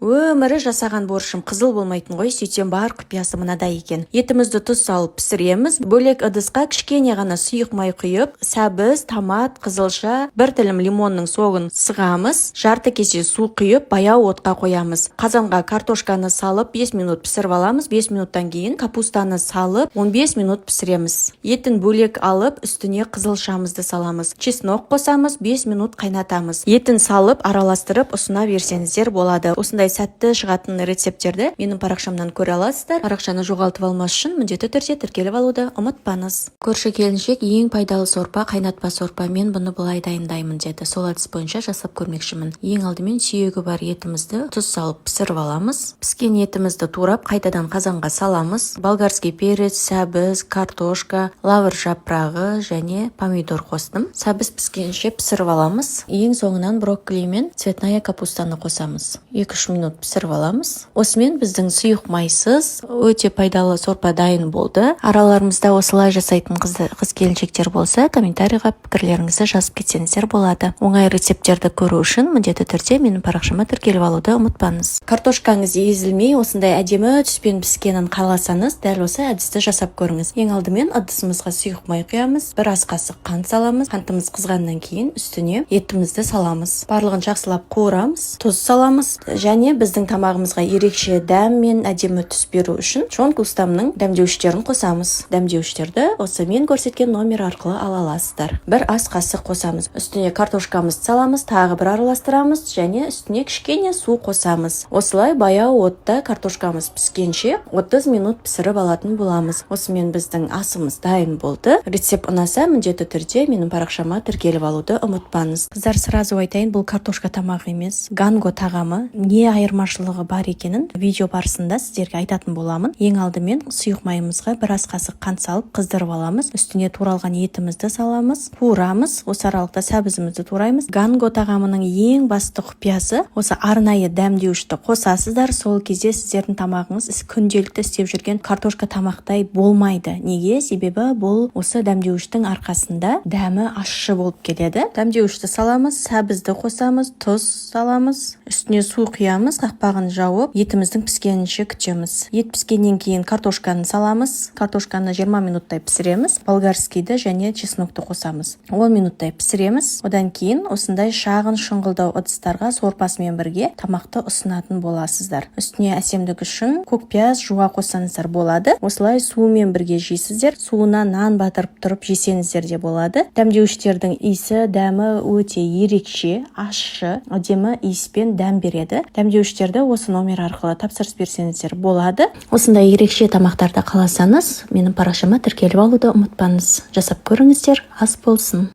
Өмірі жасаған борышым қызыл болмайтын ғой, сөйтсем бар құпиясы мынада екен. Етімізді тұз салып пісіреміз, бөлек ыдысқа кішкене ғана сұйық май құйып, сәбіз, томат, қызылша, бір тілім лимонның соғын сығамыз, жарты кесе су құйып, баяу отқа қоямыз. Қазанға картошканы салып 5 минут пісіріп аламыз, 5 минуттан кейін капустаны салып 15 минут пісіреміз. Етін бөлек алып, үстіне қызылшамызды саламыз. Чеснок қосамыз, 5 минут қайнатамыз. Етін салып, араластырып, ұсына берсеңіздер болады. Осындай сәтті шығатын рецепттерді менің парақшамнан көре аласыздар. Парақшаны жоғалтып алмас үшін міндетті түрде тіркеліп алуды ұмытпаңыз. Көрші келіншек ең пайдалы сорпа қайнатпа сорпа, мен бұны былай дайындаймын деді. Сол әдіс бойынша жасап көрмекшімін. Ең алдымен сүйегі бар етімізді тұз салып пісіріп аламыз. Піскен етімізді турап қайтадан қазанға саламыз. Болгарский перец, сәбіз, картошка, лавр жапырағы және помидор қостым. Сәбіз піскенше пісіріп аламыз. Ең соңынан брокколи мен цветная капустаны қосамыз. 2-3 минут пісіріп аламыз. Осымен біздің сұйық майсыз өте пайдалы сорпа дайын болды. Араларымызда осылай жасайтын қыз келіншектер болса, комментарийға пікірлеріңізді жазып кетсеңіздер болады. Оңай рецепттерді көру үшін міндетті түрде менің парақшама тіркеліп алуды ұмытпаңыз. Картошкаңыз езілмей, осындай әдемі түспен піскенін қаласаңыз, дәл осы әдісті жасап көріңіз. Ең алдымен ыдысымызға сұйық май құямыз, бір ас қасық қант саламыз. Қантымыз қызғаннан кейін үстіне етімізді саламыз. Барлығын жақсылап қуырамыз, тұз саламыз және біздің тамағымызға ерекше дәм мен әдемі түс беру үшін Чон Кустамның дәмдеуіштерін қосамыз. Дәмдеуіштерді осы мен көрсеткен номер арқылы ала аласыздар. Бір ас қасық қосамыз. Үстіне картошкамызды саламыз, тағы бір араластырамыз және үстіне кішкене су қосамыз. Осылай баяу отта картошкамыз піскенше 30 минут пісіріп алатын боламыз. Осымен біздің асымыз дайын болды. Рецепт ұнаса, міндетті түрде менің парақшама тіркеліп алуды ұмытпаңыз. Қыздар, сразу айтайын, бұл картошка тамағы емес, ганго тағамы. Не айырмашылығы бар екенін видео барысында сіздерге айтатын боламын. Ең алдымен сұйық майымызға бір ас қасық қант салып қыздырып аламыз. Үстіне туралған етімізді саламыз, қуырамыз. Осы аралықта сәбізімізді тураймыз. Ганго тағамының ең басты құпиясы осы арнайы дәмдеуішті қосасыздар. Сол кезде сіздердің тамағыңыз күнделікті істеп жүрген картошка тамақтай болмайды. Неге? Себебі бұл осы дәмдеуіштің арқасында дәмі ащы болып келеді. Дәмдеуішті саламыз, сәбізді қосамыз, тұз саламыз, үстіне су құямыз, қақпағын жауып, етіміздің піскенінше күтеміз. Ет піскеннен кейін картошканы саламыз. Картошканы 20 минуттай пісіреміз. Болгарскийді және чеснокты қосамыз. 10 минуттай пісіреміз. Одан кейін осындай шағын шұңғылдау ыдыстарға сорпасымен бірге тамақты ұсынатын боласыздар. Үстіне әсемдік үшін көк пияз жуа қоссаңыздар болады. Осылай суымен бірге жейсіздер. Суына нан батырып тұрып жесеңіздер де болады. Дәмдеуіштердің иісі, дәмі өте ерекше, ащы, әдемі иіспен дәм береді. Дәмдеуіштерді осы номер арқылы тапсырыс берсеңіздер болады. Осындай ерекше тамақтарды қаласаңыз, менің парақшама тіркеліп алуды ұмытпаңыз. Жасап көріңіздер, ас болсын.